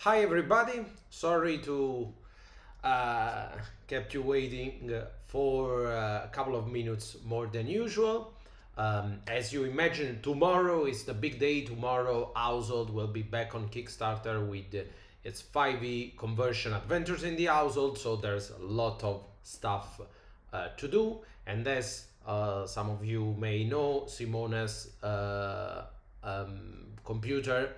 Hi everybody, sorry to uh, kept you waiting for a couple of minutes more than usual. As you imagine, tomorrow is the big day. Tomorrow, Household will be back on Kickstarter with its 5e conversion adventures in the household. So there's a lot of stuff to do. And as some of you may know, Simone's computer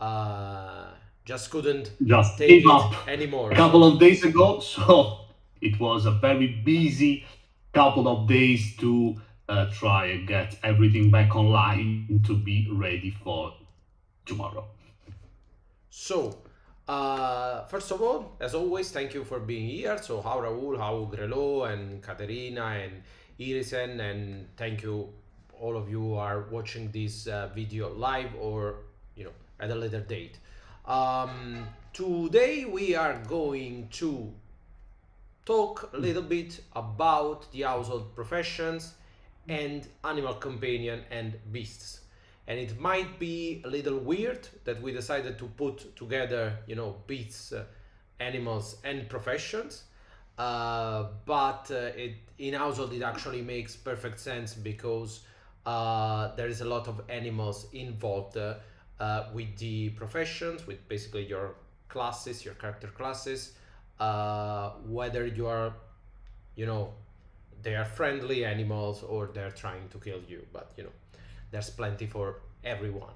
uh, just couldn't Just take gave it up anymore. a couple So of days ago. So it was a very busy couple of days to try and get everything back online to be ready for tomorrow. So, first of all, as always, thank you for being here. So, how Raul, how Grelo, and Katerina, and Irisen, and thank you, all of you who are watching this video live or at a later date. Today we are going to talk a little bit about the household professions and animal companion and beasts. And it might be a little weird that we decided to put together, beasts, animals, and professions. But in household it actually makes perfect sense because there is a lot of animals involved with the professions, with basically your classes, your character classes, whether you are, you know, they are friendly animals or they're trying to kill you. But there's plenty for everyone.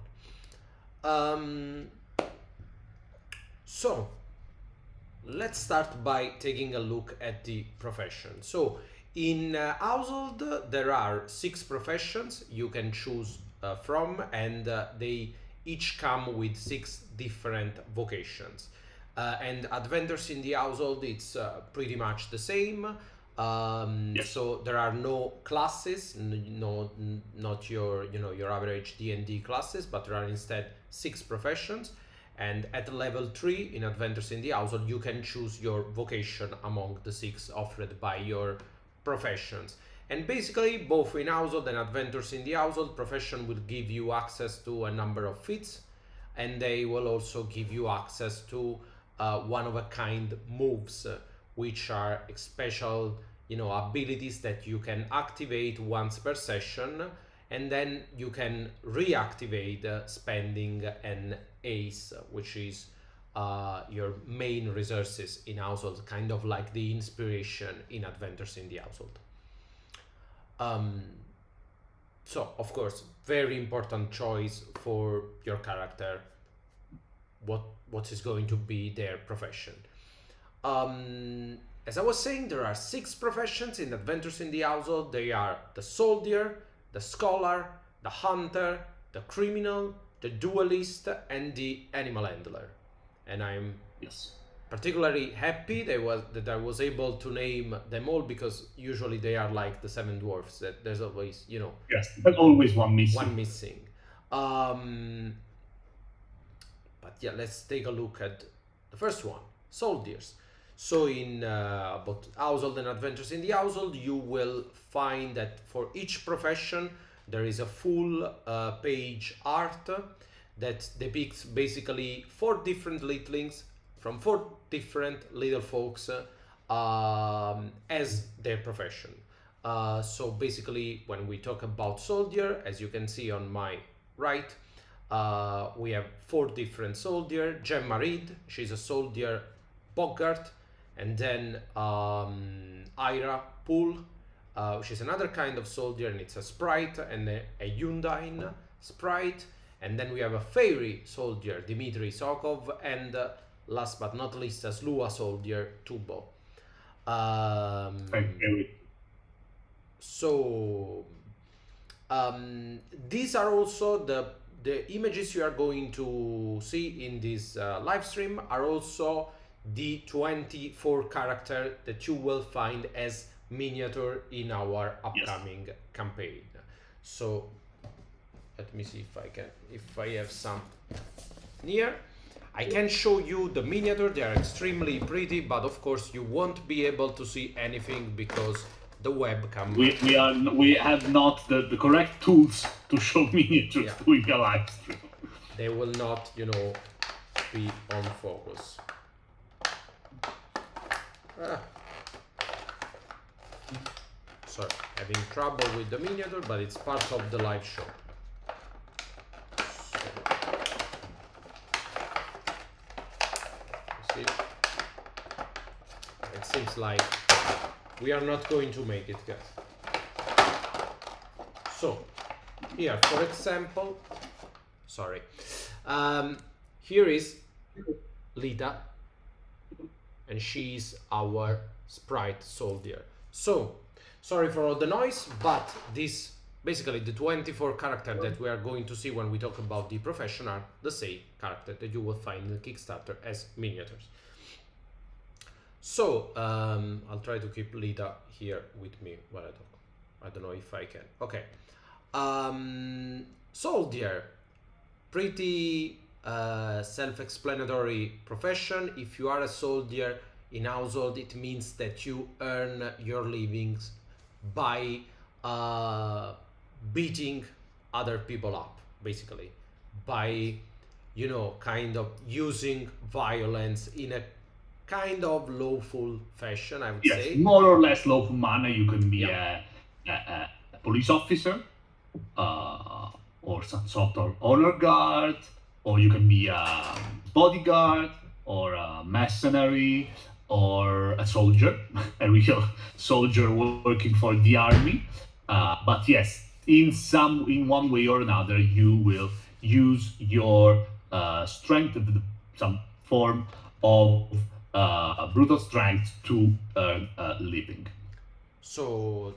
Um, so let's start by taking a look at the profession. So in household, there are 6 professions you can choose from, and they each come with 6 different vocations. And adventures in the household, it's pretty much the same. Yes. So there are no classes, no, not your your average D&D classes, but there are instead 6 professions. And at level 3 in Adventures in the Household, you can choose your vocation among the 6 offered by your professions. And basically, both in Household and Adventures in the Household, profession will give you access to a number of feats, and they will also give you access to one-of-a-kind moves, which are special, abilities that you can activate once per session, and then you can reactivate spending an ace, which is your main resources in household, kind of like the inspiration in Adventures in the Household. Um, so, of course, very important choice for your character. What is going to be their profession? Um, as I was saying, there are 6 professions in Adventures in the Household. They are the soldier, the scholar, the hunter, the criminal, the duelist, and the animal handler. And I'm Yes. particularly happy that I was able to name them all, because usually they are like the 7 dwarfs, that there's always Yes. But always one one missing. missing. Um, but yeah, let's take a look at the first one, soldiers. So in about household and adventures in the household, you will find that for each profession there is a full page art that depicts basically 4 different litlings from 4 different little folks as their profession. So basically, when we talk about soldier, as you can see on my right, we have 4 different soldier. Gemma Reed, she's a soldier Bogart, and then Ira Poole, she's another kind of soldier, and it's a sprite and a Undine sprite. And then we have a fairy soldier, Dmitry Sokov, and last but not least, a Slua soldier, Tubo. Thank Um, you. so these are also the images you are going to see in this live stream are also the 24 character that you will find as miniature in our Yes. upcoming campaign. So let me see if I have some near. I can show you the miniature. They are extremely pretty, but of course you won't be able to see anything because the webcam. We have not the correct tools to show miniatures Yeah. doing a live stream. They will not, be on focus. Sorry, having trouble with the miniature, but it's part of the live show. So, see, it seems like we are not going to make it, guys. So, here, for example, sorry, here is Lita, and she's our sprite soldier. So, sorry for all the noise, but this, basically the 24 characters that we are going to see when we talk about the profession are the same character that you will find in the Kickstarter as miniatures. So, I'll try to keep Lita here with me while I talk. I don't know if I can. Okay. Soldier, pretty self-explanatory profession. If you are a soldier in household, it means that you earn your livings by beating other people up, basically, by, you know, kind of using violence in a kind of lawful fashion, I would say. Yes, more or less lawful manner. You can be a police officer, or some sort of honor guard, or you can be a bodyguard, or a mercenary, or a soldier, a real soldier working for the army. But yes, in one way or another, you will use your strength, some form of brutal strength to earn a living. So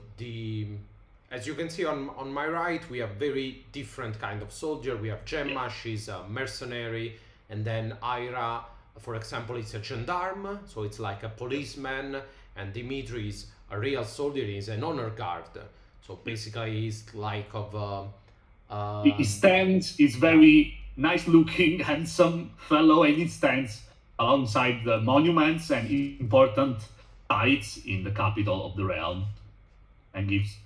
as you can see on my right, we have very different kind of soldier. We have Gemma, she's a mercenary, and then Ira, for example, it's a gendarme, so it's like a policeman, and Dimitri is a real soldier, he's an honor guard. So basically he's like of he stands, he's very nice looking, handsome fellow, and he stands alongside the monuments and important sites in the capital of the realm and gives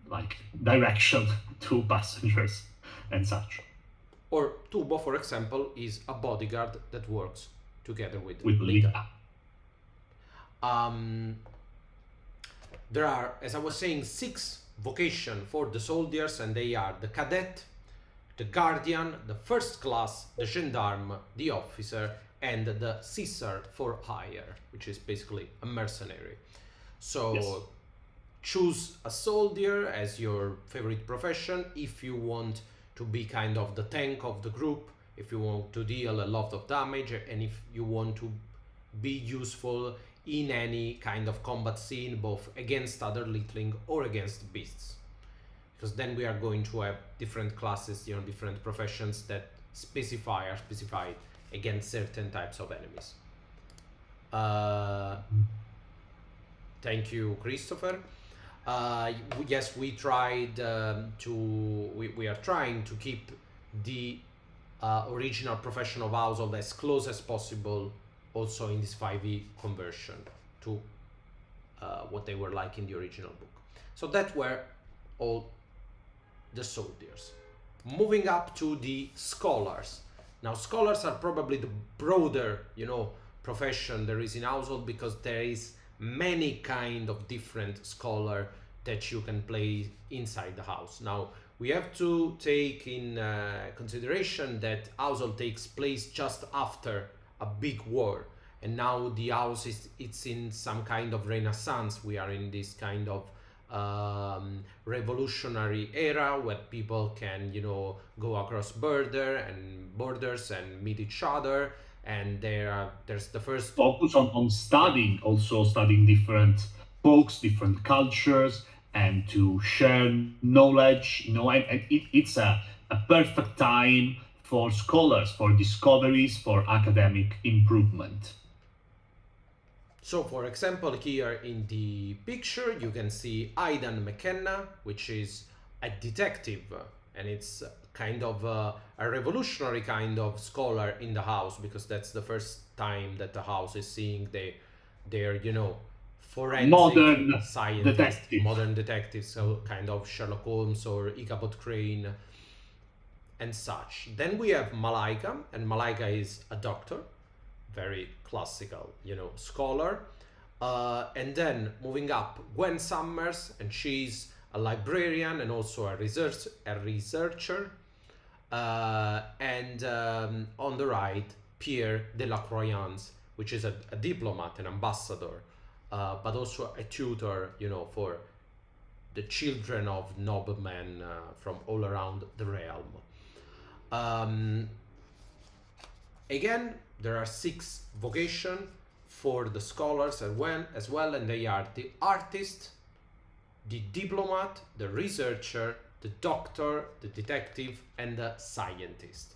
like direction to passengers and such. Or Tubo, for example, is a bodyguard that works together with Lita. There are, as I was saying, 6 vocations for the soldiers, and they are the cadet, the guardian, the first class, the gendarme, the officer, and the Caesar for hire, which is basically a mercenary. So yes, choose a soldier as your favorite profession if you want to be kind of the tank of the group, if you want to deal a lot of damage, and if you want to be useful in any kind of combat scene, both against other littling or against beasts. Because then we are going to have different classes, you know, different professions that are specified against certain types of enemies. Thank you, Christopher. Yes, we tried we are trying to keep the original profession of household as close as possible, also in this 5e conversion to what they were like in the original book. So that were all the soldiers. Moving up to the scholars. Now, scholars are probably the broader, you know, profession there is in household, because there is many kind of different scholar that you can play inside the house. Now, we have to take in consideration that household takes place just after a big war, and now the house it's in some kind of renaissance. We are in this kind of revolutionary era where people can, you know, go across borders and meet each other, and there's the first focus on studying, also studying different folks, different cultures, and to share knowledge, you know, and it's a perfect time for scholars, for discoveries, for academic improvement. So, for example, here in the picture, you can see Aidan McKenna, which is a detective, and it's kind of a revolutionary kind of scholar in the house, because that's the first time that the house is seeing their you know, forensic modern detectives, so kind of Sherlock Holmes or Ichabod Crane. and such. Then we have Malaika, and Malaika is a doctor, very classical, scholar. And then moving up, Gwen Summers, and she's a librarian and also a researcher. And on the right, Pierre de la Croyance, which is a diplomat, an ambassador, but also a tutor, for the children of noblemen from all around the realm. Again, there are 6 vocations for the scholars as well, and they are the artist, the diplomat, the researcher, the doctor, the detective, and the scientist.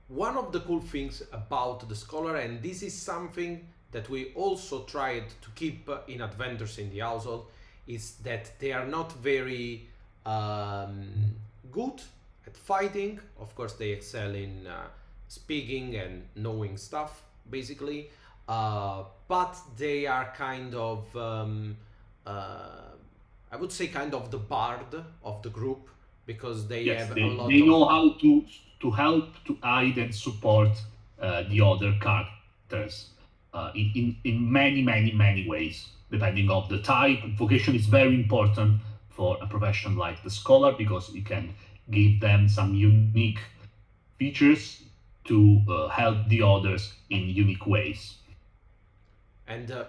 One of the cool things about the scholar, and this is something that we also tried to keep in Adventures in the Household, is that they are not very good at fighting. Of course, they excel in speaking and knowing stuff, basically, but they are kind of, I would say, kind of the bard of the group, because they have a lot. They know how to help, to aid, and support the other characters in many ways, depending on the type. Vocation is very important for a profession like the scholar, because it can give them some unique features to help the others in unique ways. And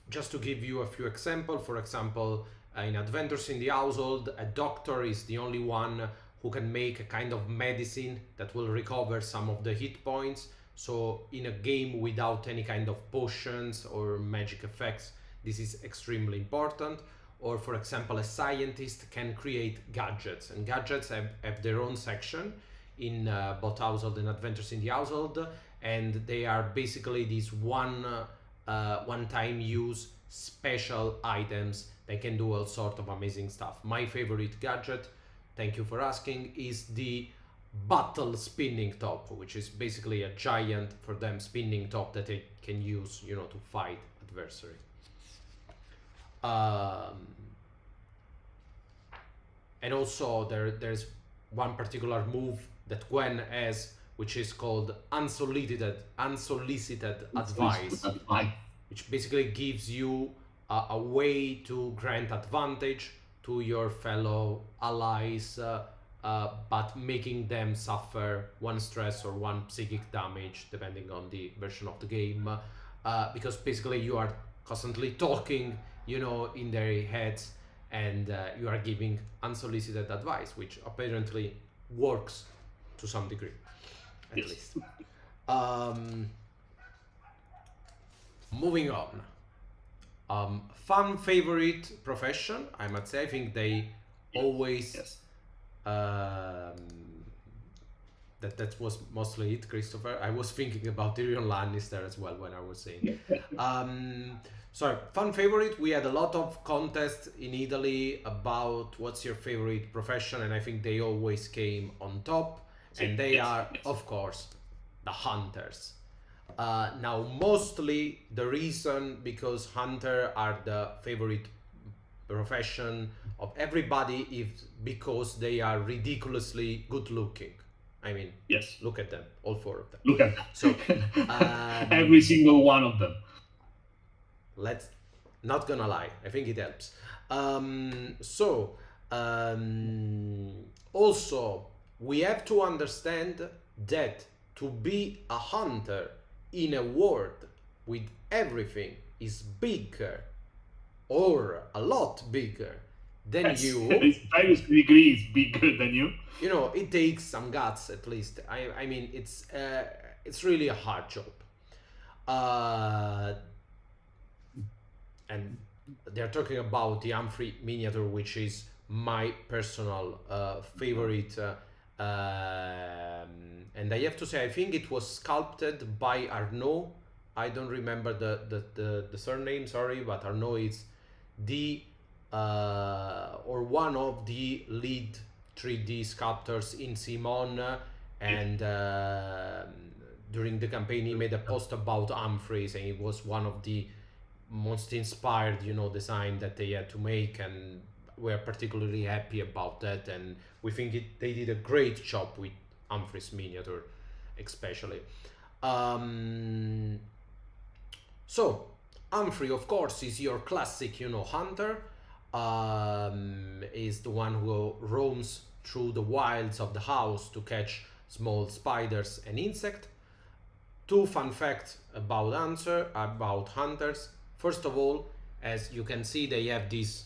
just to give you a few examples, for example, in Adventures in the Household, a doctor is the only one who can make a kind of medicine that will recover some of the hit points. So in a game without any kind of potions or magic effects, this is extremely important. Or for example, a scientist can create gadgets, and gadgets have their own section in both Household and Adventures in the Household, and they are basically these one-time use special items that can do all sorts of amazing stuff. My favorite gadget, thank you for asking, is the battle spinning top, which is basically a giant, for them, spinning top that they can use, to fight adversary. And also there's one particular move that Gwen has, which is called unsolicited advice, which basically gives you a way to grant advantage to your fellow allies, but making them suffer 1 stress or 1 psychic damage, depending on the version of the game, because basically you are constantly talking, in their heads, and you are giving unsolicited advice, which apparently works to some degree, at least. Moving on. Fun favorite profession, I must say. I think they always that was mostly it, Christopher. I was thinking about Tyrion Lannister as well when I was saying. Sorry, fun favorite. We had a lot of contests in Italy about what's your favorite profession, and I think they always came on top. And they are, of course, the hunters. Now, mostly the reason because hunter are the favorite profession of everybody is because they are ridiculously good looking. I mean, look at them, all 4 of them. Look at them. So every single one of them. Let's not gonna lie, I think it helps. Also, we have to understand that to be a hunter in a world with everything is bigger, or a lot bigger than you. It's various degrees bigger than you. It takes some guts, at least. I mean, it's really a hard job. And they're talking about the Humphrey miniature, which is my personal favorite. And I have to say, I think it was sculpted by Arnaud. I don't remember the surname, sorry, but Arnaud is the or one of the lead 3D sculptors in Simon, and during the campaign he made a post about Humphrey, saying it was one of the most inspired design that they had to make, and we're particularly happy about that, and we think they did a great job with Humphrey's miniature, especially. Um, so Humphrey, of course, is your classic, hunter. Is the one who roams through the wilds of the house to catch small spiders and insects. Two fun facts about hunters. First of all, as you can see, they have this.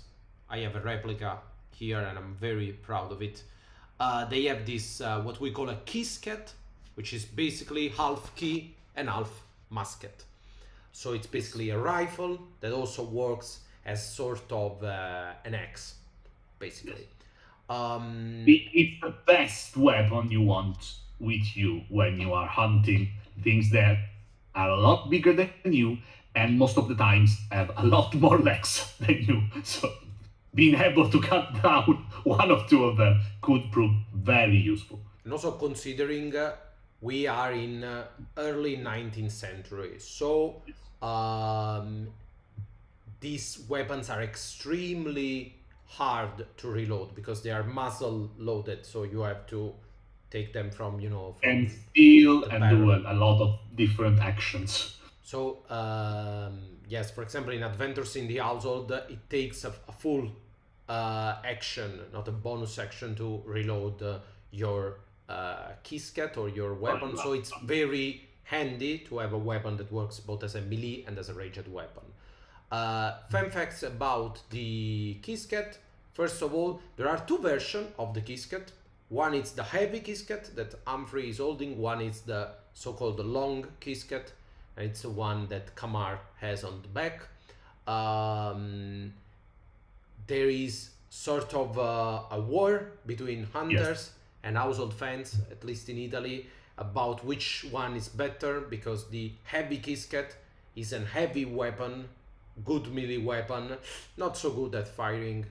I have a replica here, and I'm very proud of it. They have this what we call a kisket, which is basically half key and half musket. So it's basically a rifle that also works as sort of an axe, basically. It's the best weapon you want with you when you are hunting things that are a lot bigger than you and most of the times have a lot more legs than you. So being able to cut down one or two of them could prove very useful. And also considering we are in early 19th century, so these weapons are extremely hard to reload because they are muzzle loaded, so you have to take them from And steal the and do barrel. a lot of different actions. So yes, for example, in Adventures in the Household, it takes a full action, not a bonus action, to reload your kisket or your weapon. So it's very handy to have a weapon that works both as a melee and as a ranged weapon. Fun facts about the kisket. First of all, there are two versions of the kisket. One is the heavy kisket that Humphrey is holding. One is the so-called long kisket. And it's the one that Kamar has on the back. There is sort of a war between hunters and household fans, at least in Italy, about which one is better, because the heavy kisket is a heavy weapon, good melee weapon, not so good at firing,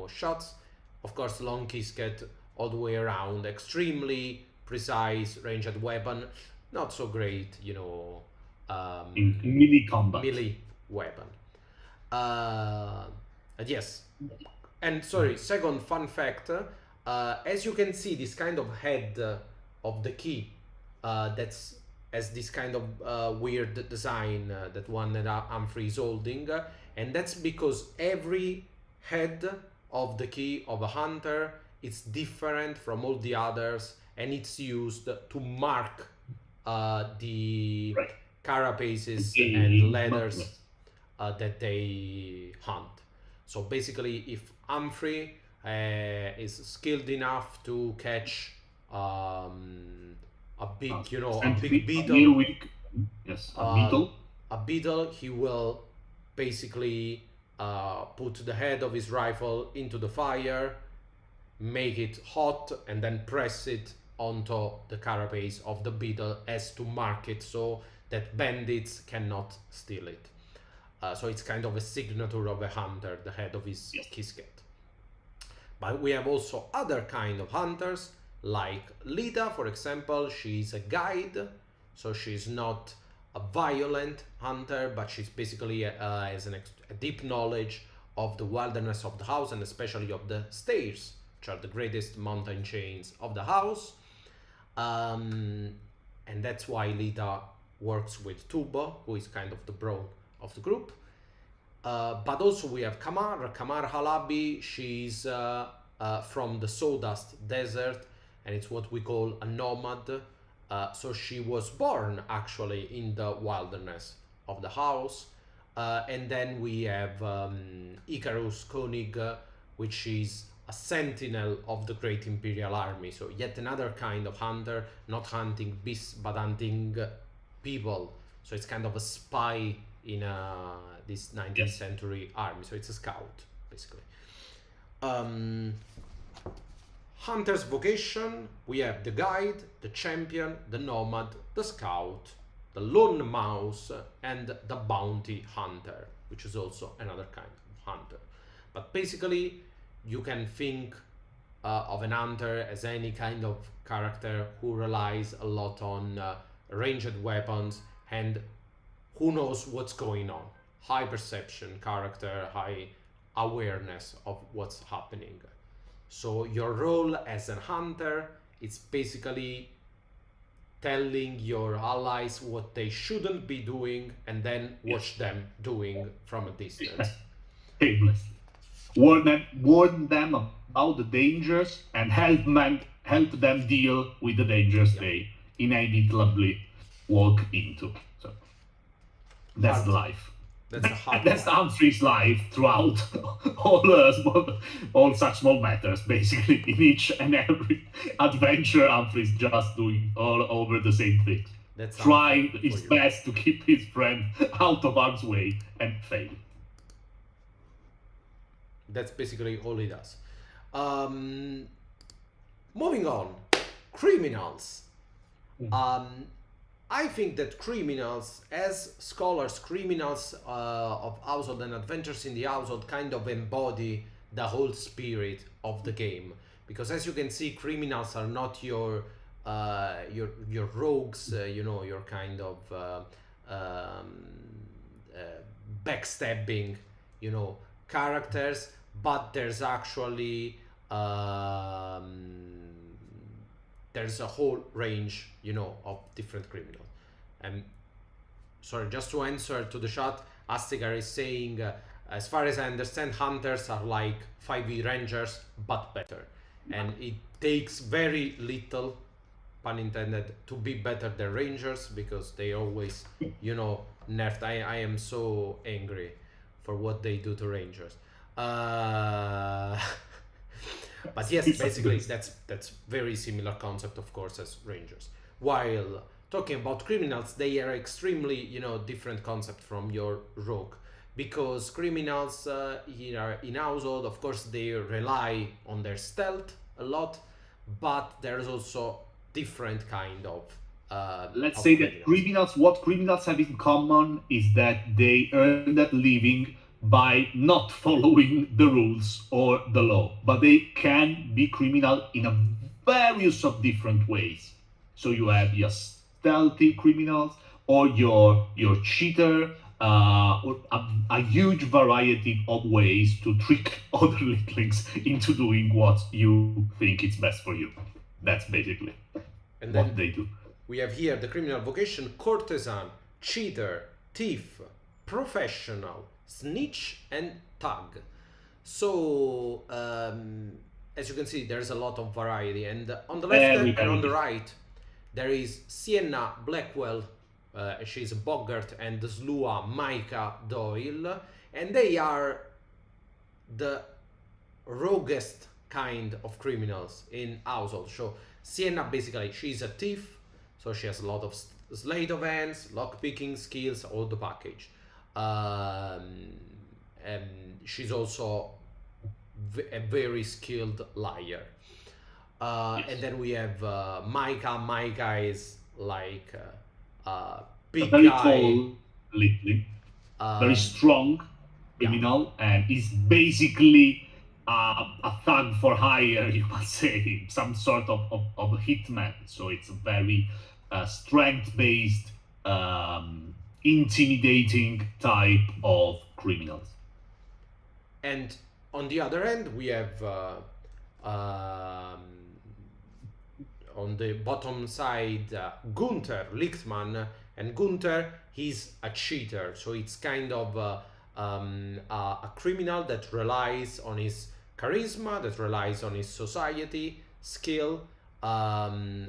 shots. Of course, long kisket all the way around, extremely precise ranged weapon, not so great, In melee combat. melee weapon. Yes, and sorry, second fun fact, as you can see, this kind of head of the key that's has this kind of weird design, that one that Humphrey is holding, and that's because every head of the key of a hunter is different from all the others, and it's used to mark the Right. carapaces Okay, and leathers yes. that they hunt. So basically, if Humphrey is skilled enough to catch a big, a big beetle, Yes, a beetle. he will basically put the head of his rifle into the fire, make it hot, and then press it onto the carapace of the beetle as to mark it so that bandits cannot steal it. So it's kind of a signature of a hunter, the head of his kisket. But we have also other kind of hunters, like Lita, for example. She's a guide, so she's not a violent hunter, but she's basically has a deep knowledge of the wilderness of the house, and especially of the stairs, which are the greatest mountain chains of the house. And that's why Lita works with Tuba, who is kind of the bro of the group. But also we have Kamar Halabi. She's from the Sawdust Desert, and it's what we call a nomad. So she was born actually in the wilderness of the house. And then we have Icarus Koenig, which is a sentinel of the Great Imperial Army. So yet another kind of hunter, not hunting beasts, but hunting people. So it's kind of a spy in this 19th century army. So it's a scout, basically. Hunter's vocation, we have the guide, the champion, the nomad, the scout, the lone mouse, and the bounty hunter, which is also another kind of hunter. But basically, you can think of an hunter as any kind of character who relies a lot on ranged weapons and who knows what's going on. High perception character, high awareness of what's happening. So your role as an hunter, it's basically telling your allies what they shouldn't be doing and then watch them doing from a distance. Aimless. Warn them about the dangers and help them deal with the dangers they inevitably walk into. So that's Hard. life. That's a hard That's one. Humphrey's life throughout all such small matters. Basically, in each and every adventure, Humphrey's just doing all over the same things, That's trying for his you. best to keep his friend out of harm's way and failing. That's basically all he does. Moving on, criminals. I think that criminals, as scholars, criminals of Household and Adventures in the Household kind of embody the whole spirit of the game. Because as you can see, criminals are not your rogues, your kind of backstabbing, characters, but there's actually there's a whole range, of different criminals. And sorry, just to answer to the chat, Astigar is saying, as far as I understand, hunters are like 5e rangers, but better. And it takes very little, pun intended, to be better than rangers, because they always, nerfed. I am so angry for what they do to rangers. But yes, basically that's very similar concept, of course, as rangers. While talking about criminals, they are extremely, different concept from your rogue, because criminals in Household, of course, they rely on their stealth a lot, but there's also different kind of let's say that what criminals have in common is that they earn that living by not following the rules or the law, but they can be criminal in a various of different ways. So you have your stealthy criminals, or your cheater, or a huge variety of ways to trick other littlings into doing what you think is best for you. That's basically what they do. We have here the criminal vocation: courtesan, cheater, thief, professional, snitch, and thug. So as you can see, there's a lot of variety, and on the left and on the right there is Sienna Blackwell, she's a boggart, and Slua Micah Doyle, and they are the roguest kind of criminals in Household. So Sienna, basically, she's a thief, so she has a lot of sleight of hands, lock-picking skills, all the package. And she's also a very skilled liar. Yes. And then we have Micah. Micah is like a big very guy. Tall, little, very strong criminal, and is basically a thug for hire, you must say, some sort of hitman. So it's a very strength-based, intimidating type of criminals. And on the other end, we have on the bottom side Gunther Lichtmann, and Gunther, he's a cheater, so it's kind of a criminal that relies on his charisma, that relies on his society skill.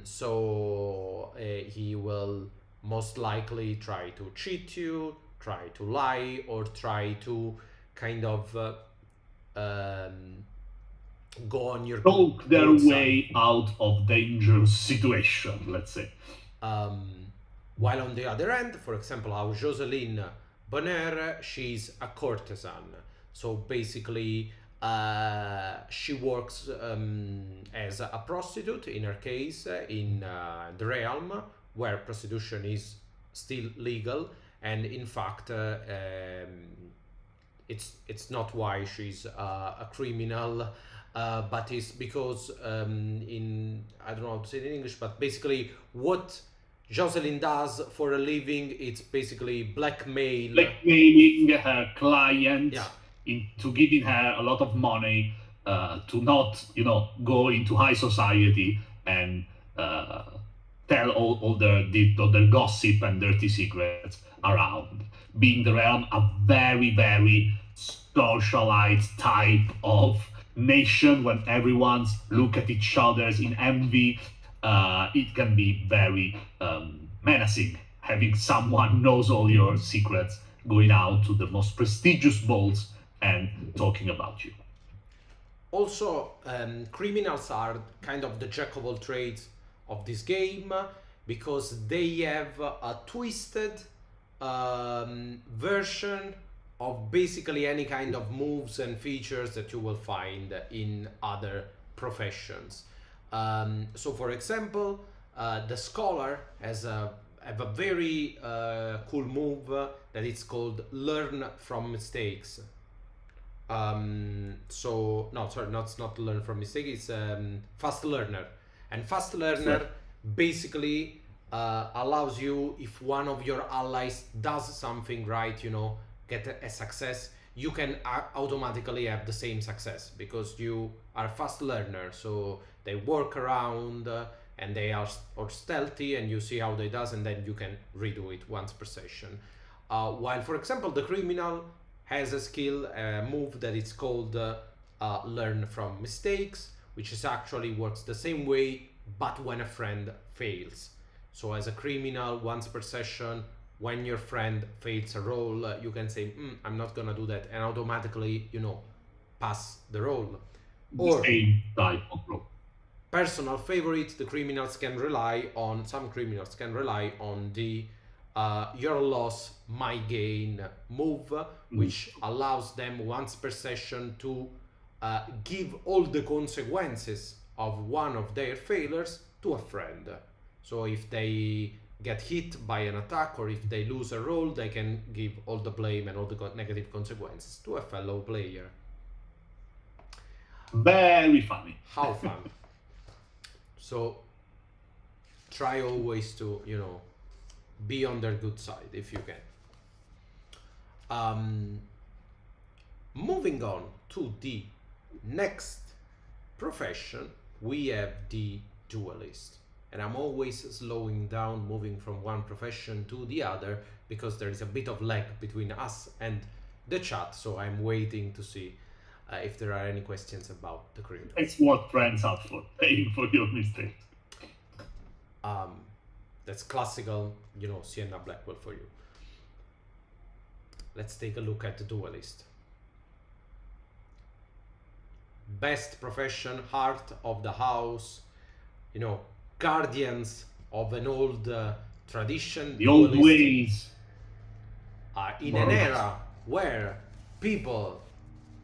So he will most likely try to cheat you, try to lie, or try to kind of go on your talk their way out of dangerous situation, let's say. While on the other end, for example, how Jocelyn Bonner, she's a courtesan. So basically, she works as a prostitute, in her case, in the realm where prostitution is still legal, and in fact, it's not why she's a criminal, but it's because in, I don't know how to say it in English, but basically what Jocelyn does for a living, it's basically blackmailing her client into giving her a lot of money to not, go into high society and tell all their gossip and dirty secrets around. Being the realm a very, very socialite type of nation when everyone's look at each other's in envy, it can be very menacing having someone knows all your secrets going out to the most prestigious balls and talking about you. Also, criminals are kind of the jack of all trades of this game because they have a twisted version of basically any kind of moves and features that you will find in other professions. So, for example, the scholar have a very cool move that it's called learn from mistakes. So no, sorry, not learn from mistake. It's fast learner, and fast learner basically allows you, if one of your allies does something right, get a success, you can automatically have the same success because you are a fast learner. So they work around and they are stealthy, and you see how they does, and then you can redo it once per session. While, for example, the criminal has a skill, move that is called learn from mistakes, which is actually works the same way, but when a friend fails. So as a criminal, once per session, when your friend fails a roll, you can say, I'm not gonna do that, and automatically, pass the roll. Or same type of roll. Personal favorite, some criminals can rely on the your loss, my gain move, which allows them once per session to give all the consequences of one of their failures to a friend. So if they get hit by an attack or if they lose a roll, they can give all the blame and all the negative consequences to a fellow player. Very funny. How fun. So try always to, be on their good side if you can. Moving on to the next profession, we have the duelist. And I'm always slowing down, moving from one profession to the other, because there is a bit of lag between us and the chat, so I'm waiting to see if there are any questions about the criminal. It's what friends are for, paying for your mistakes. That's classical, Sienna Blackwell for you. Let's take a look at the duelist. Best profession, heart of the house, guardians of an old tradition. The old ways. In an era where people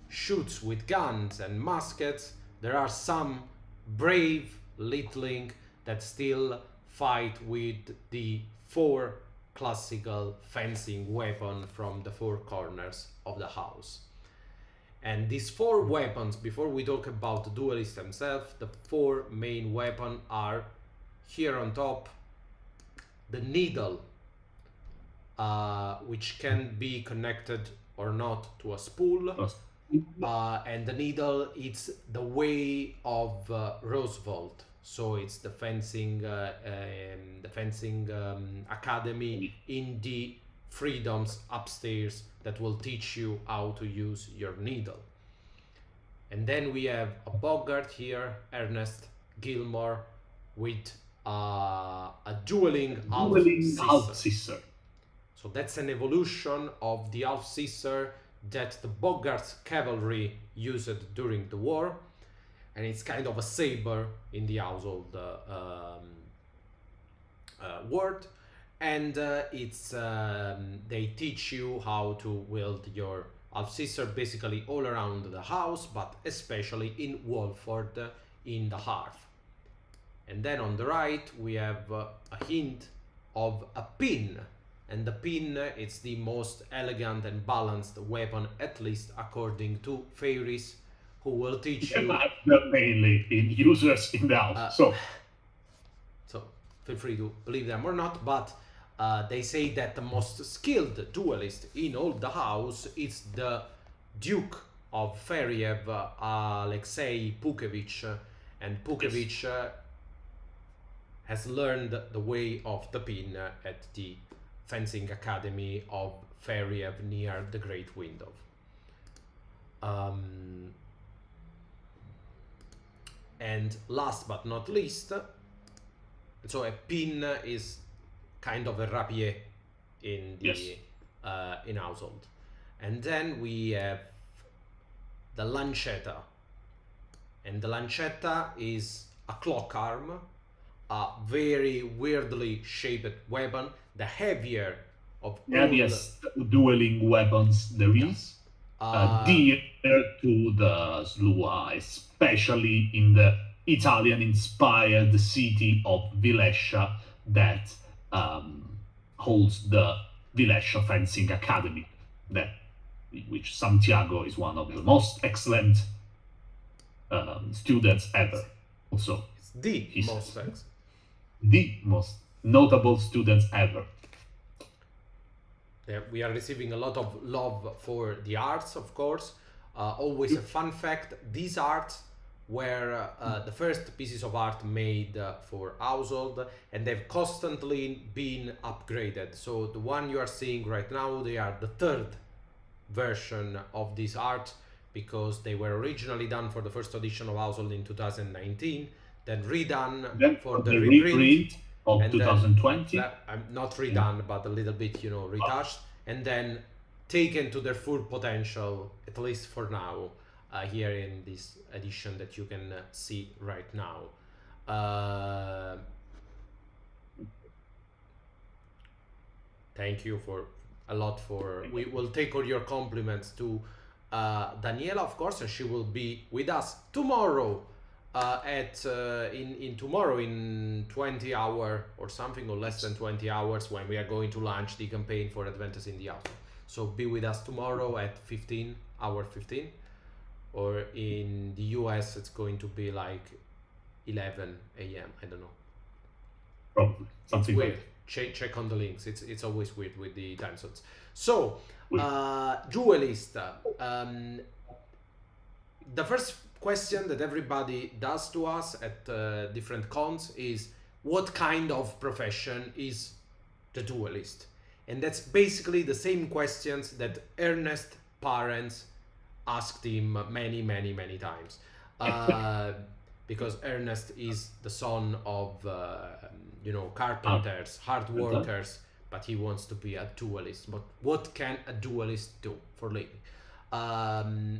shoot with guns and muskets, there are some brave littling that still fight with the 4 classical fencing weapon from the 4 corners of the house. And these 4 weapons, before we talk about the duelist himself, the 4 main weapons are here on top: the needle, which can be connected or not to a spool, and the needle, it's the way of Roosevelt. So it's the fencing academy in the Freedoms upstairs that will teach you how to use your needle. And then we have a Bogart here, Ernest Gilmore, with a dueling half-sister. So that's an evolution of the half-sister that the Bogart's cavalry used during the war, and it's kind of a saber in the household word. And it's they teach you how to wield your half-sister basically all around the house, but especially in Walford in the hearth. And then on the right we have a hint of a pin, and the pin, it's the most elegant and balanced weapon, at least according to fairies, who will teach you. Mainly in users in the house. So feel free to believe them or not, but they say that the most skilled duelist in all the house is the Duke of Feriev, Alexei Pukevich, and Pukevich has learned the way of the pin at the fencing academy of Feriev near the Great Window. And last but not least, so a pin is kind of a rapier in the in household. And then we have the lancetta, and the lancetta is a clock arm, a very weirdly shaped weapon, the heaviest dueling weapons there is, dear to the Slua, especially in the Italian-inspired city of Vilescia that holds the Vilescia Fencing Academy, which Santiago is one of the most excellent students ever. Also, it's the most notable students ever. We are receiving a lot of love for the arts, of course. Always a fun fact, these arts were the first pieces of art made for household, and they've constantly been upgraded. So the one you are seeing right now, they are the third version of this art, because they were originally done for the first edition of household in 2019, then redone for the reprint of 2020. Not redone, but a little bit, retouched, and then taken to their full potential, at least for now, here in this edition that you can see right now. Thank you we will take all your compliments to Daniela, of course, and she will be with us tomorrow in 20 hours or something, or less than 20 hours, when we are going to launch the campaign for Adventures in the House. So be with us tomorrow at 15, or in the US it's going to be like 11 a.m. I don't know. Probably something weird. Check on the links. It's always weird with the time zones. So, Duelist. The first question that everybody does to us at different cons is, what kind of profession is the duelist? And that's basically the same questions that Ernest's parents asked him many times. Because Ernest is the son of carpenters, hard workers, but he wants to be a duelist. But what can a duelist do for living?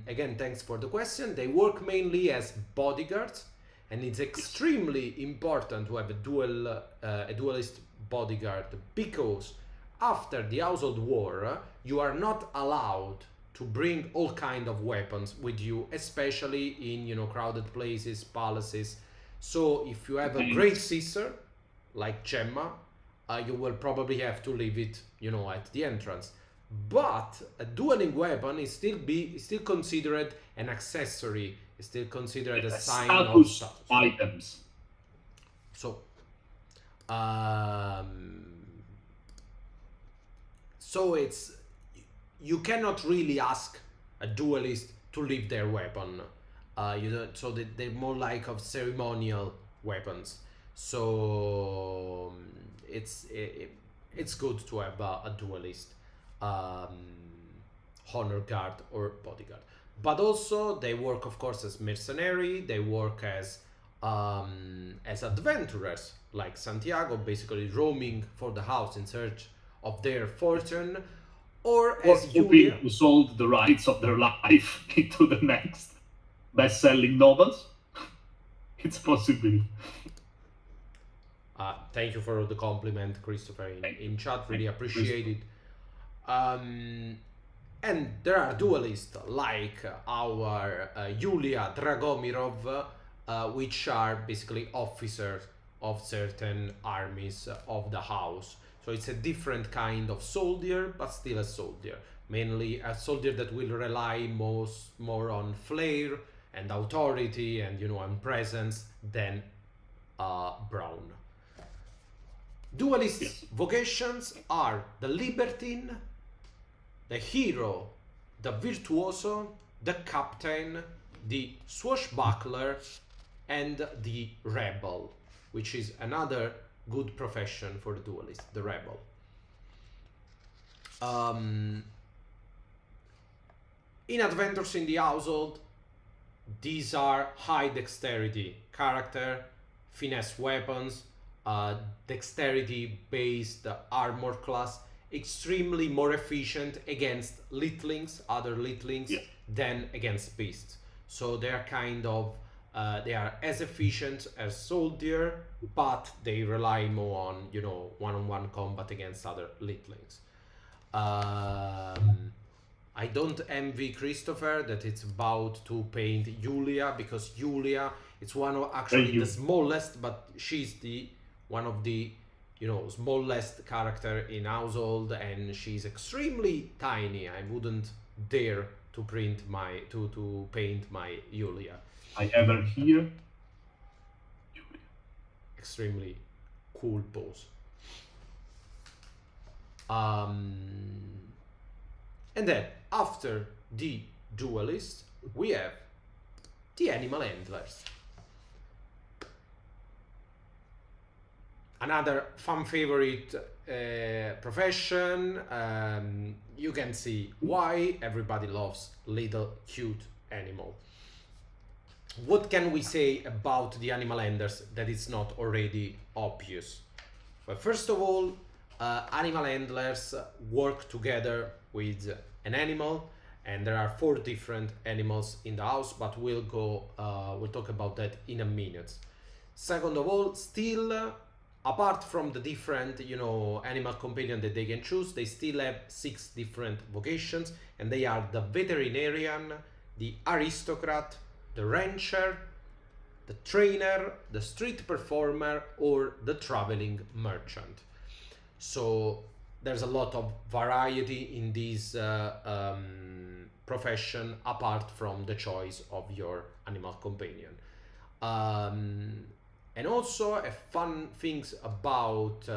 Again, thanks for the question. They work mainly as bodyguards, and it's extremely important to have a duelist bodyguard, because after the household war, you are not allowed to bring all kind of weapons with you, especially in crowded places, palaces. So if you have a great sister like Gemma, you will probably have to leave it at the entrance. But a dueling weapon is still considered an accessory, is still considered a sign of status. Items. So you cannot really ask a duelist to leave their weapon. So they're more like of ceremonial weapons. So it's good to have a duelist, honor guard or bodyguard. But also they work, of course, as mercenary. They work as adventurers, like Santiago, basically roaming for the house in search of their fortune, or as Julia, who sold the rights of their life into the next best-selling novels. It's possible. Thank you for the compliment, Christopher, in chat. Really appreciate it. And there are duelists like our Yulia Dragomirov, which are basically officers of certain armies of the house. So it's a different kind of soldier, but still a soldier. Mainly a soldier that will rely more on flair and authority and on presence than Brown. Duelist vocations are the libertine, the hero, the virtuoso, the captain, the swashbuckler, and the rebel, which is another good profession for the duelist, the rebel. In Adventures in the Household, these are high dexterity character, finesse weapons, dexterity based armor class, extremely more efficient against other litlings, Yeah. than against beasts. So they are kind of they are as efficient as soldier, but they rely more on one-on-one combat against other litlings. I don't envy Christopher that it's about to paint Julia, because Julia it's one of actually the smallest, but she's the one of the smallest character in Household, and she's extremely tiny. I wouldn't dare to paint my Julia. I have her here. Extremely cool pose. And then after the duelist, we have the animal handlers. Another fan favorite profession. You can see why everybody loves little cute animal. What can we say about the animal handlers that is not already obvious? Well, first of all, animal handlers work together with an animal, and there are 4 different animals in the house, but we'll talk about that in a minute. Second of all, still, apart from the different animal companion that they can choose, they still have 6 different vocations, and they are the veterinarian, the aristocrat, the rancher, the trainer, the street performer, or the traveling merchant. So there's a lot of variety in this profession, apart from the choice of your animal companion. And also a fun things about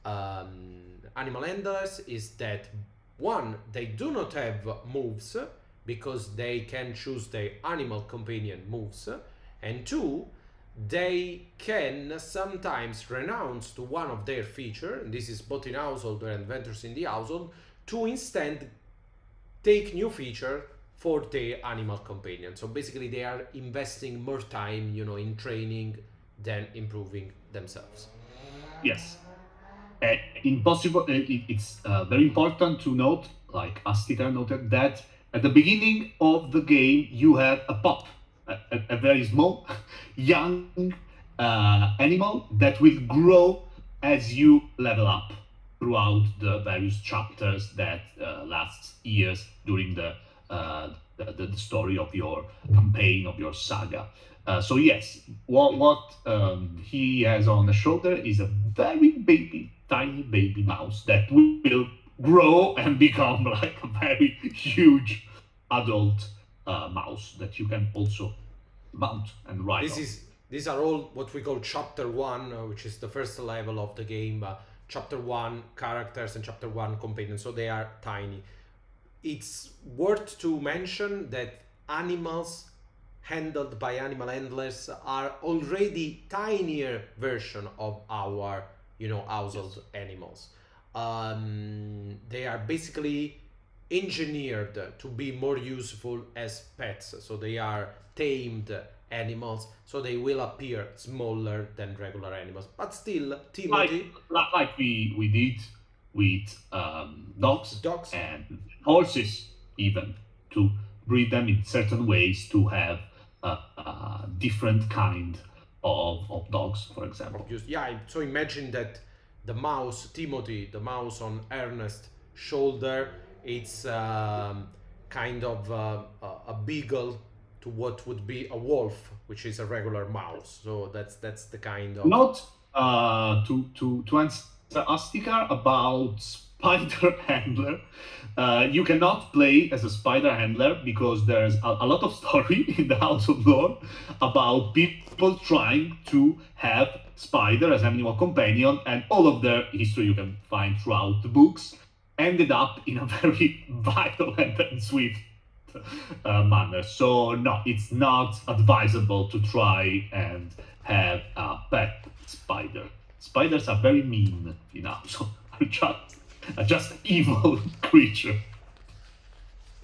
animal handlers is that, one, they do not have moves because they can choose their animal companion moves, and 2, they can sometimes renounce to one of their features, and this is both in Household and Adventures in the Household, to instead take new feature for their animal companion. So basically they are investing more time in training than improving themselves. Yes. It's very important to note, like Astika noted, that at the beginning of the game you have a pup, a very small, young animal that will grow as you level up throughout the various chapters that last years during the story of your campaign, of your saga. So yes, what he has on the shoulder is a very tiny baby mouse that will grow and become like a very huge adult mouse that you can also mount and ride on. These are all what we call chapter 1, which is the first level of the game. Chapter 1 characters and chapter 1 companions, so they are tiny. It's worth to mention that animals handled by animal handlers are already tinier version of our household animals. They are basically engineered to be more useful as pets, so they are tamed animals, so they will appear smaller than regular animals, but still Timothy, like we did with dogs and horses, even to breed them in certain ways to have a different kind of dogs, for example. Yeah, so imagine that the mouse, Timothy, the mouse on Ernest's shoulder, it's kind of a beagle to what would be a wolf, which is a regular mouse. So that's the kind of... Not to answer Astika about spider handler. You cannot play as a spider handler because there's a lot of story in the House of Lore about people trying to have spider as animal companion, and all of their history you can find throughout the books. ended up in a very violent and swift manner. So no, it's not advisable to try and have a pet spider. Spiders are very mean, so are just evil creature.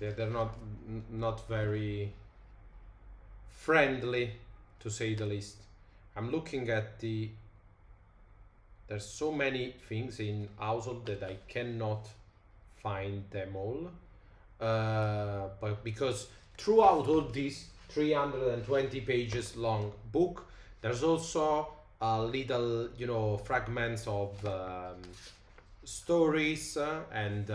They're not very friendly, to say the least. I'm looking at there's so many things in household that I cannot find them all. But because throughout all this 320 pages long book, there's also a little, fragments of stories and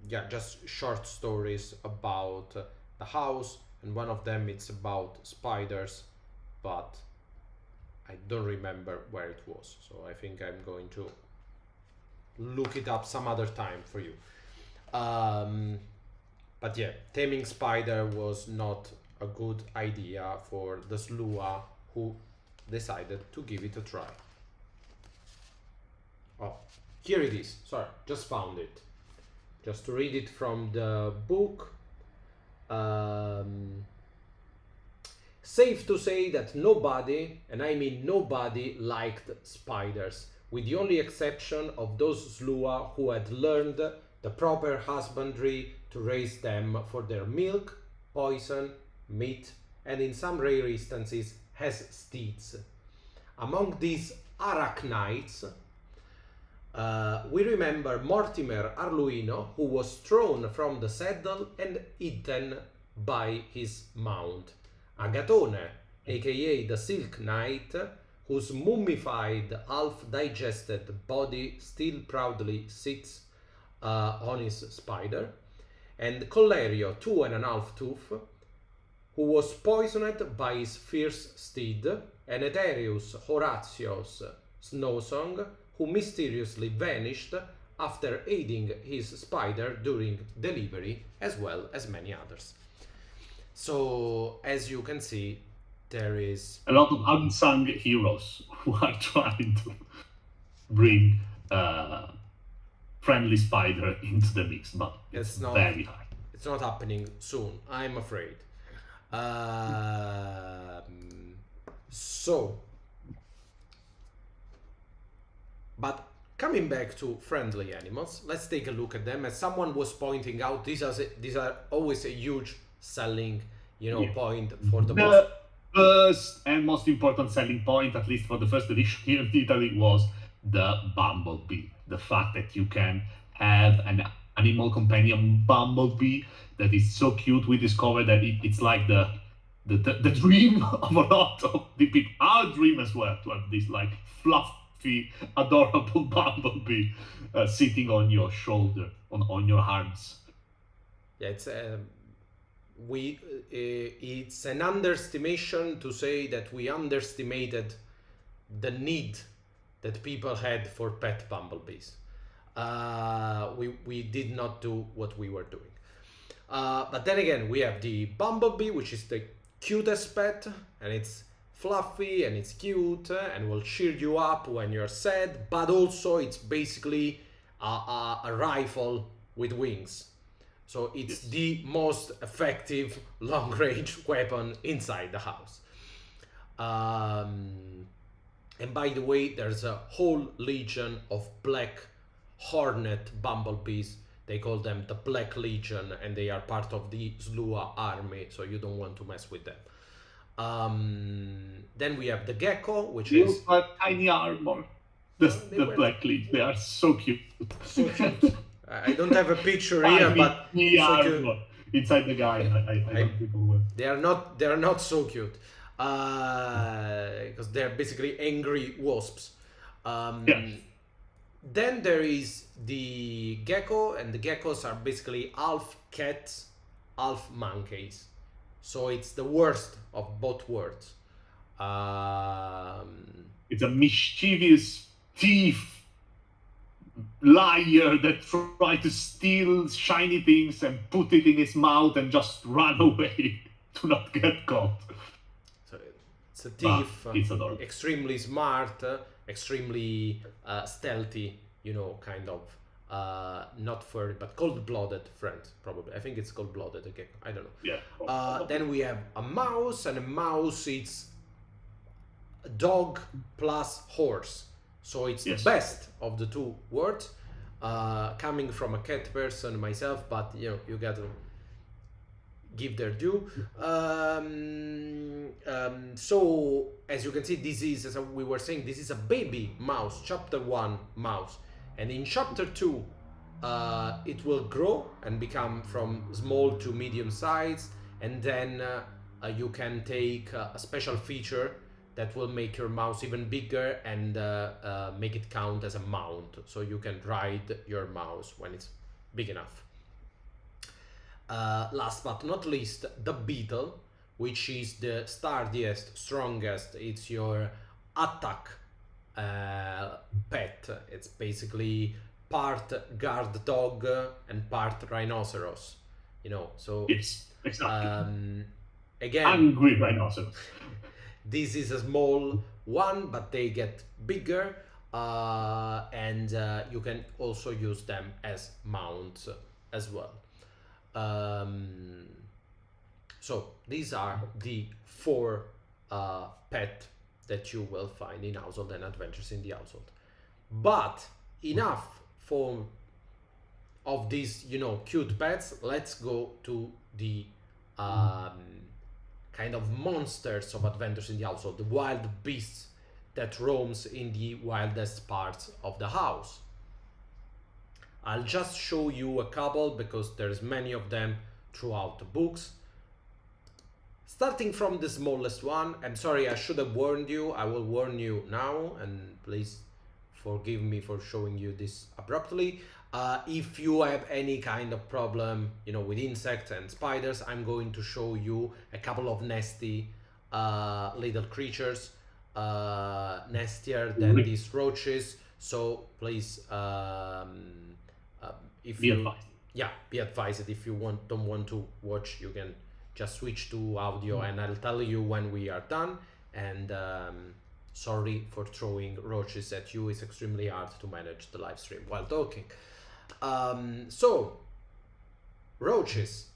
yeah, just short stories about the house, and one of them it's about spiders, but I don't remember where it was, so I think I'm going to look it up some other time for you. But yeah, taming spider was not a good idea for the Slua who decided to give it a try. Oh, here it is. Sorry, just found it. Just to read it from the book. Safe to say that nobody, and I mean nobody, liked spiders, with the only exception of those Slua who had learned the proper husbandry to raise them for their milk, poison, meat, and in some rare instances as steeds. Among these arachnites, we remember Mortimer Arluino, who was thrown from the saddle and eaten by his mount. Agatone, aka the Silk Knight, whose mummified, half-digested body still proudly sits on his spider, and Collerio, 2.5 Tooth, who was poisoned by his fierce steed, and Eterius Horatius Snowsong, who mysteriously vanished after aiding his spider during delivery, as well as many others. So, as you can see, there is a lot of unsung heroes who are trying to bring friendly spider into the mix, but it's very hard. It's not happening soon, I'm afraid. But coming back to friendly animals, let's take a look at them. As someone was pointing out, these are always a huge selling, point for the most. First and most important selling point, at least for the first edition here in Italy, was the bumblebee. The fact that you can have an animal companion bumblebee that is so cute. We discovered that it's like the dream of a lot of the people. Our dream as well, to have this like fluffy, adorable bumblebee sitting on your shoulder, on your arms. Yeah, it's an underestimation to say that we underestimated the need that people had for pet bumblebees. We did not do what we were doing. But then again, we have the bumblebee, which is the cutest pet, and it's fluffy and it's cute and will cheer you up when you're sad, but also it's basically a rifle with wings. So it's the most effective long-range weapon inside the house. And by the way, there's a whole legion of black hornet bumblebees. They call them the Black Legion, and they are part of the Slua army, so you don't want to mess with them. Then we have the gecko, which is tiny armor. The Black Legion, they are so cute. So cute. I don't have a picture here, but so inside the guy, I don't people will. They are not so cute, because they're basically angry wasps. Yes. Then there is the gecko, and the geckos are basically half cats, half monkeys. So it's the worst of both worlds. It's a mischievous thief, liar that try to steal shiny things and put it in his mouth and just run away to not get caught. So it's a thief, it's adorable. Extremely smart, extremely stealthy, kind of not furry, but cold-blooded friend, probably. I think it's cold-blooded, okay, I don't know. Yeah. Then we have a mouse, and a mouse, it's a dog plus horse. So it's the best of the two words. Coming from a cat person myself, but you gotta give their due. So as you can see, this is, as we were saying, this is a baby mouse, chapter 1 mouse, and in chapter 2 it will grow and become from small to medium size, and then you can take a special feature that will make your mouse even bigger and make it count as a mount, so you can ride your mouse when it's big enough. Last but not least, the beetle, which is the sturdiest, strongest. It's your attack pet. It's basically part guard dog and part rhinoceros. So yes, exactly. Again, angry rhinoceros. This is a small one, but they get bigger, and you can also use them as mounts as well. So these are the 4 pet that you will find in Household and Adventures in the Household. But enough of these, cute pets. Let's go to the kind of monsters of Adventures in the Household, the wild beasts that roams in the wildest parts of the house. I'll just show you a couple because there's many of them throughout the books. Starting from the smallest one, I'm sorry, I should have warned you. I will warn you now, and please forgive me for showing you this abruptly. If you have any kind of problem, with insects and spiders, I'm going to show you a couple of nasty little creatures, nastier than these roaches. So please, be advised. If you don't want to watch, you can just switch to audio, and I'll tell you when we are done. And sorry for throwing roaches at you. It's extremely hard to manage the live stream while talking. So roaches,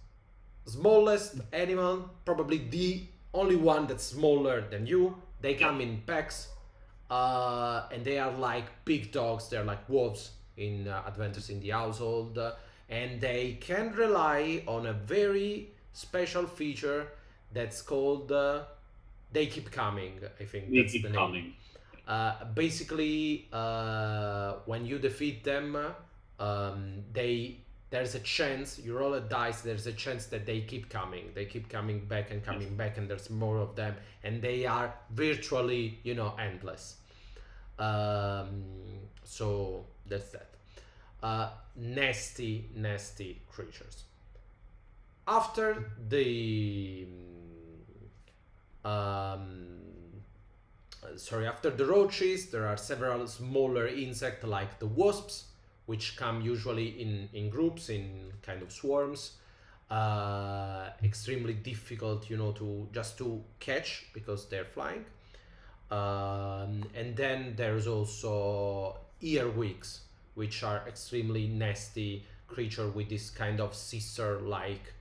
smallest animal, probably the only one that's smaller than you. They come in packs, and they are like big dogs. They're like wolves in Adventures in the Household, and they can rely on a very special feature that's called they keep coming. I think that's the name. Basically, when you defeat them, there's a chance, you roll a dice, there's a chance that they keep coming back and coming back, and there's more of them, and they are virtually endless. So that's that. Nasty creatures. After the after the roaches, there are several smaller insects like the wasps, which come usually in groups, in kind of swarms. Extremely difficult, to catch because they're flying. And then there's also earwigs, which are extremely nasty creature with this kind of scissor-like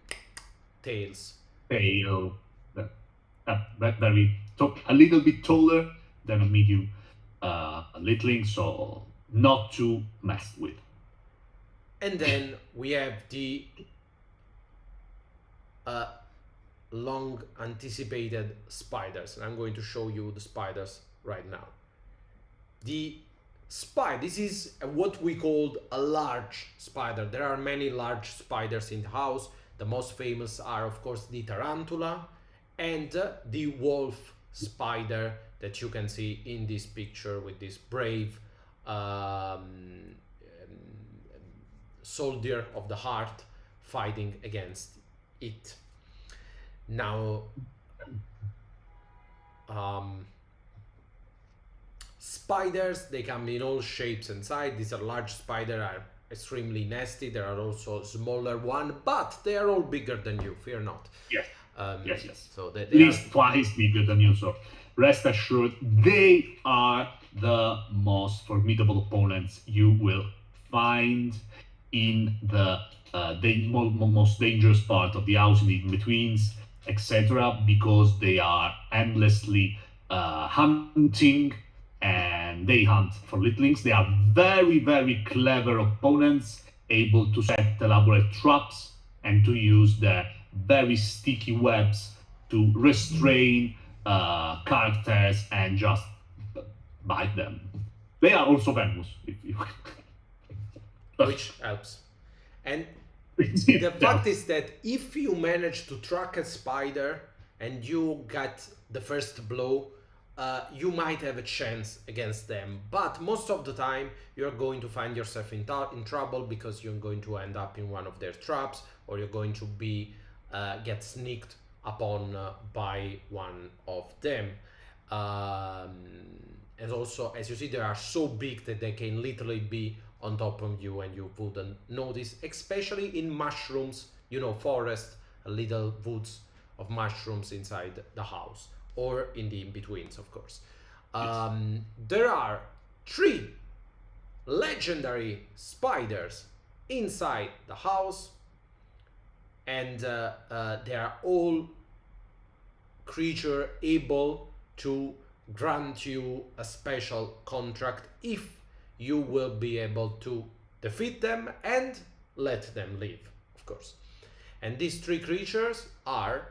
tails. Tail, very a little bit taller than a medium littling, so not to mess with. And then we have the long anticipated spiders, and I'm going to show you the spiders right now. The spider, this is what we call a large spider. There are many large spiders in the house. The most famous are, of course, the tarantula and the wolf spider that you can see in this picture with this brave soldier of the heart fighting against it. Now, spiders, they come in all shapes and sizes. These are large spiders, are extremely nasty. There are also smaller ones, but they are all bigger than you, fear not. Yes. Yes. So they at least twice bigger than you, so rest assured they are the most formidable opponents you will find in the most dangerous part of the house, in the in-betweens, etc., because they are endlessly hunting, and they hunt for littlings. They are very, very clever opponents, able to set elaborate traps and to use their very sticky webs to restrain characters and just bite them. They are also venomous, if you which helps. And the fact is that if you manage to track a spider and you get the first blow, you might have a chance against them. But most of the time, you're going to find yourself in trouble, because you're going to end up in one of their traps, or you're going to be get sneaked upon by one of them. And also, as you see, they are so big that they can literally be on top of you and you wouldn't notice, especially in mushrooms, forest, little woods of mushrooms inside the house, or in the in-betweens, of course. There are 3 legendary spiders inside the house, and they are all creature able to grant you a special contract if you will be able to defeat them and let them live, of course. And these 3 creatures are,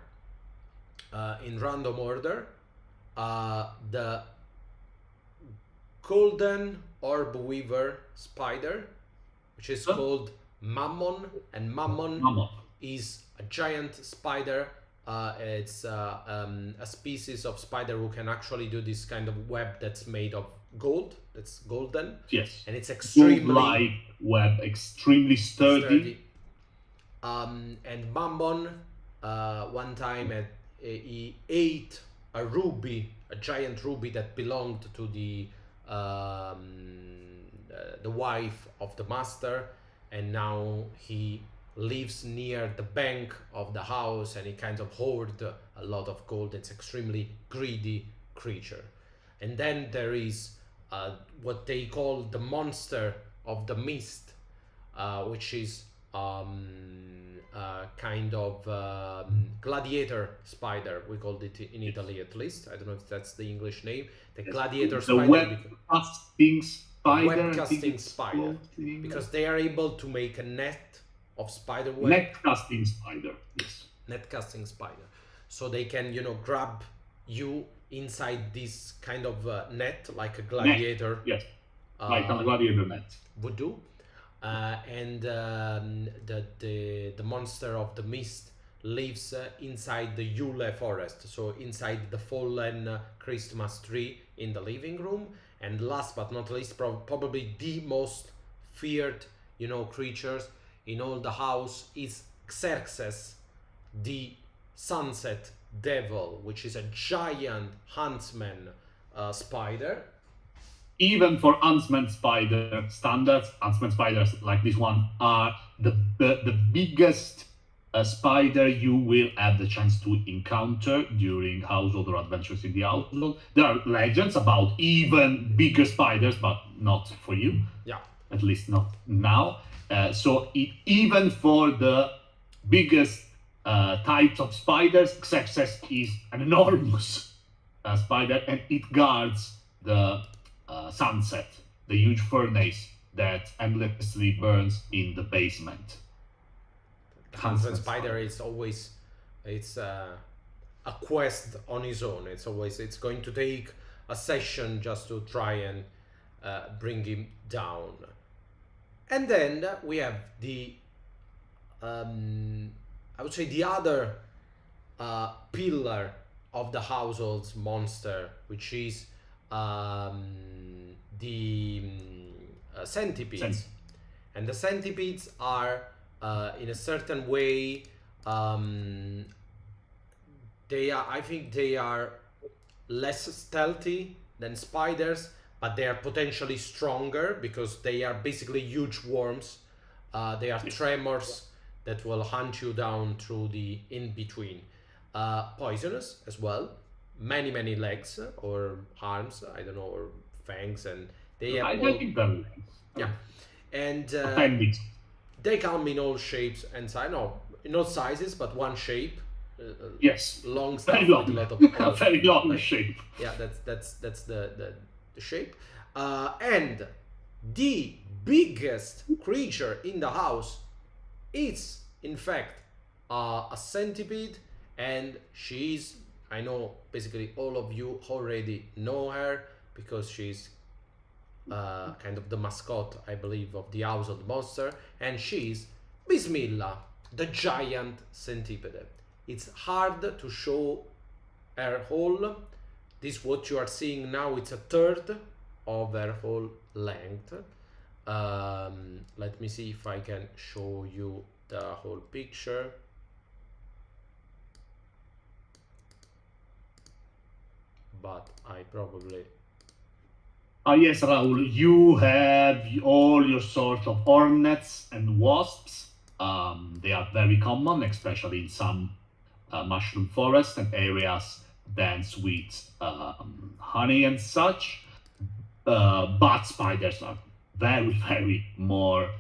in random order, the golden orb weaver spider, which is called Mammon, and Mammon is a giant spider. It's a species of spider who can actually do this kind of web that's made of gold, that's golden. Yes. And it's extremely gold-like web, extremely sturdy. And Mammon, one time he ate a ruby, a giant ruby that belonged to the wife of the master, and now he lives near the bank of the house, and he kind of hoard a lot of gold. It's extremely greedy creature. And then there is what they call the monster of the mist, which is kind of gladiator spider. We called it in Italy, at least. I don't know if that's the English name. The gladiator spider. Web-casting spider. Web-casting spider. Because they are able to make a net of spider web. Net-casting spider, yes. Net-casting spider. So they can, grab you inside this kind of net, like a gladiator. Yes, like a gladiator net would do. And the monster of the mist lives inside the Yule forest, so inside the fallen Christmas tree in the living room. And last but not least, probably the most feared, creatures in all the house is Xerxes, the sunset devil, which is a giant huntsman spider. Even for huntsman spider standards, huntsman spiders like this one are the biggest spider you will have the chance to encounter during household or adventures in the household. There are legends about even bigger spiders, but not for you. Yeah. At least not now. So even for the biggest types of spiders, Xerxes is an enormous spider, and it guards the sunset, the huge furnace that endlessly burns in the basement. The huntsman spider is always, it's a quest on its own. It's going to take a session just to try and bring him down. And then we have the I would say the other pillar of the household's monster, which is the centipedes. And the centipedes are in a certain way I think they are less stealthy than spiders, but they are potentially stronger because they are basically huge worms. They are tremors that will hunt you down through the in-between. Poisonous as well. Many legs or arms, I don't know, or fangs, and they have I think that. Yeah. And Appendix. they come in all shapes and size. No, in all sizes, but one shape. Yes. Long stuff Very with long. a lot of A very long shape. Yeah, that's the shape. And the biggest creature in the house is in fact a centipede, and she's, I know basically all of you already know her because she's kind of the mascot, I believe, of the household monster, and she's Bismillah, the giant centipede. It's hard to show her whole. This what you are seeing now, it's a third of her whole length. Let me see if I can show you the whole picture. But I probably... Yes, Raul, you have all your sort of hornets and wasps. They are very common, especially in some mushroom forests and areas dense with honey and such. But spiders are very, very more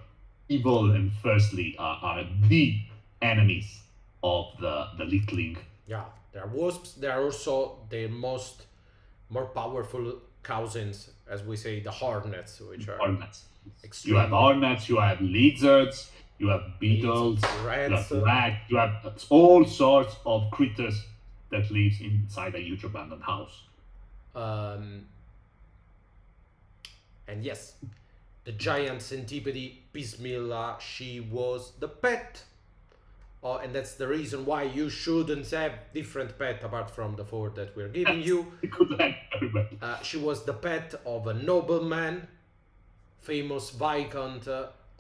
evil and firstly are the enemies of the littling. Yeah, there are wasps. There are also the more powerful cousins, as we say, the hornets, which are Hornets. You extremely... have hornets, you have lizards, you have beetles, rats, you have rats, you have all sorts of critters that lives inside a huge abandoned house. And yes, the giant centipede Bismillah, she was the pet. And that's the reason why you shouldn't have different pet apart from the 4 that we're giving you. She was the pet of a nobleman, famous Viscount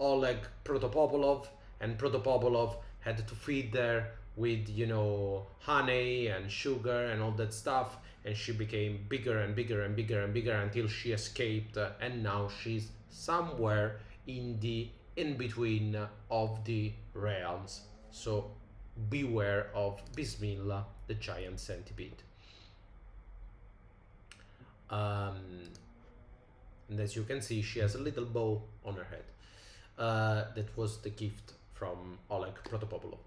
Oleg Protopopolov, and Protopopolov had to feed her with, you know, honey and sugar and all that stuff, and she became bigger and bigger and bigger and bigger until she escaped, and now she's somewhere in the in-between of the realms. So beware of Bismillah, the giant centipede. And as you can see, she has a little bow on her head. That was the gift from Oleg Protopopolov.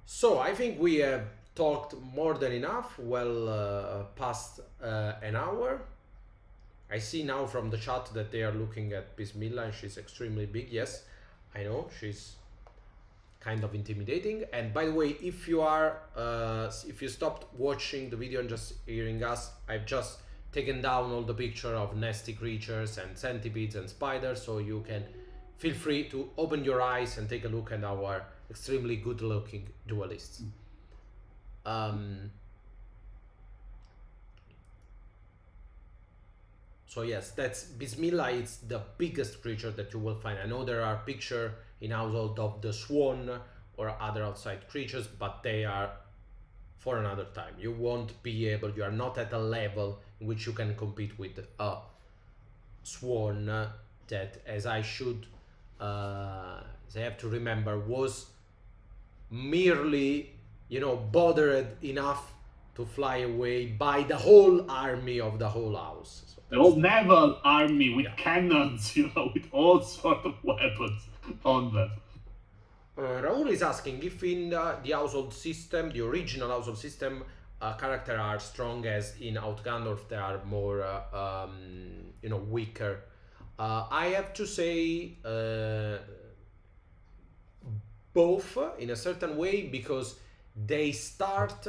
So I think we have talked more than enough, well past an hour. I see now from the chat that they are looking at Bismillah and she's extremely big. Yes, I know, she's kind of intimidating. And by the way, if you are if you stopped watching the video and just hearing us, I've just taken down all the picture of nasty creatures and centipedes and spiders, so you can feel free to open your eyes and take a look at our extremely good looking duelists. So yes, that's Bismillah. It's the biggest creature that you will find. I know there are pictures in household of the swan or other outside creatures, but they are for another time. You won't be able, you are not at a level in which you can compete with a swan that, as I have to remember, was merely, you know, bothered enough to fly away by the whole army of the whole house. So the whole naval army with cannons, you know, with all sorts of weapons on them. Raul is asking if in the household system, the original household system, characters are strong as in Outgunned, or if they are more, you know, weaker. I have to say both in a certain way, because they start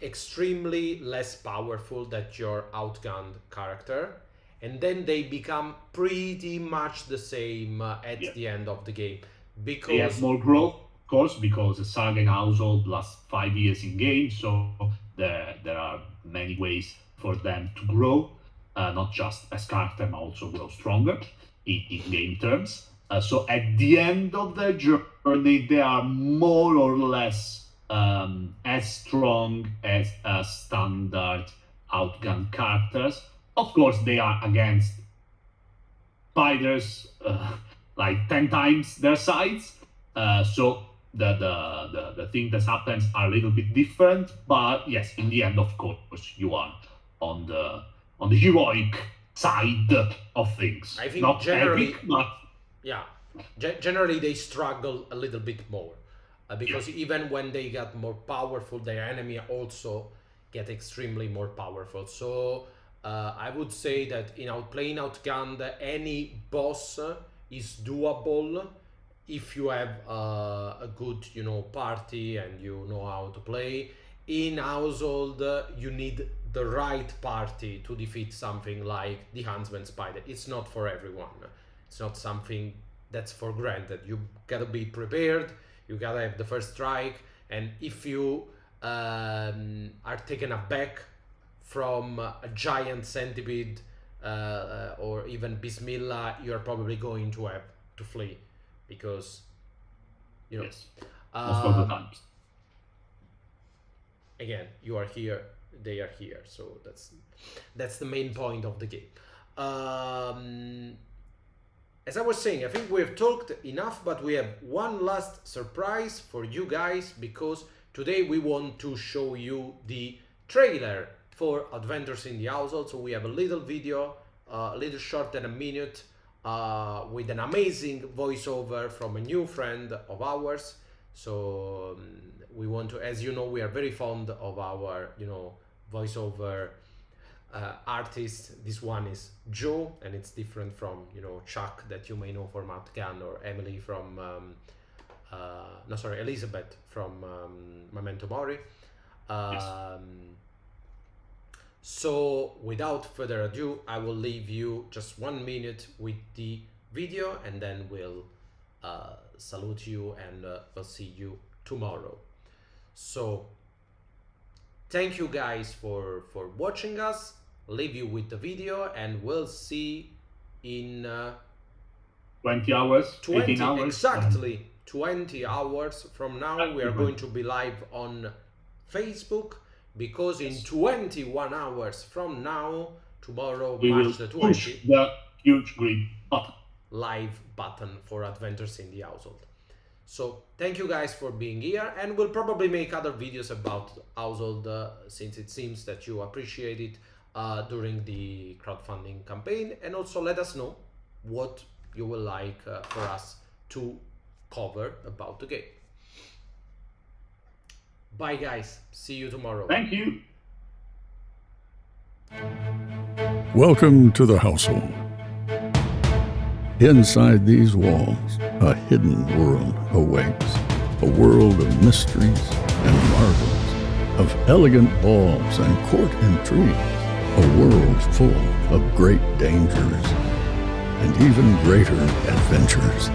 extremely less powerful than your Outgunned character, and then they become pretty much the same at the end of the game. Because they have more growth, of course, because the Sagan household lasts 5 years in game, so there are many ways for them to grow, not just as character, but also grow stronger in game terms. So at the end of their journey, they are more or less as strong as standard Outgunned characters. Of course, they are against spiders like 10 times their size. So the thing that happens are a little bit different. But yes, in the end, of course, you are on the heroic side of things. I think not generally, epic, but yeah, generally they struggle a little bit more because even when they get more powerful, their enemy also get extremely more powerful. So I would say that playing outgunned, any boss is doable if you have a good party and you know how to play. In Household, you need the right party to defeat something like the Huntsman Spider. It's not for everyone. It's not something that's for granted. You gotta be prepared. You gotta have the first strike. And if you are taken aback from a giant centipede or even Bismillah, you're probably going to have to flee because yes, most of the times. Again, you are here, they are here, so that's the main point of the game. As I was saying, I think we've talked enough, but we have one last surprise for you guys, because today we want to show you the trailer for Adventures in the Household. So we have a little video, a little short than a minute, with an amazing voiceover from a new friend of ours. So we want to, as you know, we are very fond of our, voiceover artists. This one is Joe, and it's different from, Chuck that you may know from Outgun, or Emily from, Elizabeth from Memento Mori. Yes. So without further ado, I will leave you just 1 minute with the video, and then we'll salute you, and we'll see you tomorrow. So thank you guys for watching us. Leave you with the video, and we'll see in 20 hours, 18 hours. Exactly 20 hours from now. We are going to be live on Facebook, because in 21 hours from now, tomorrow, we will March the push 20th, the huge green button. live button for Adventures in the Household. So thank you guys for being here, and we'll probably make other videos about Household, since it seems that you appreciate it during the crowdfunding campaign. And also let us know what you would like for us to cover about the game. Bye guys, see you tomorrow. Thank you. Welcome to the household. Inside these walls, a hidden world awaits, a world of mysteries and marvels, of elegant balls and court intrigues, a world full of great dangers and even greater adventures.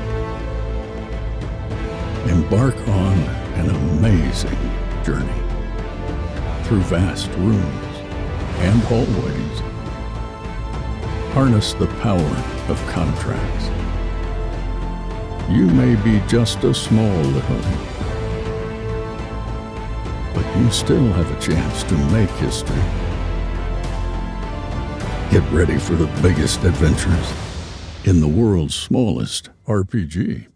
Embark on an amazing journey through vast rooms and hallways. Harness the power of contracts. You may be just a small little, but you still have a chance to make history. Get ready for the biggest adventures in the world's smallest RPG.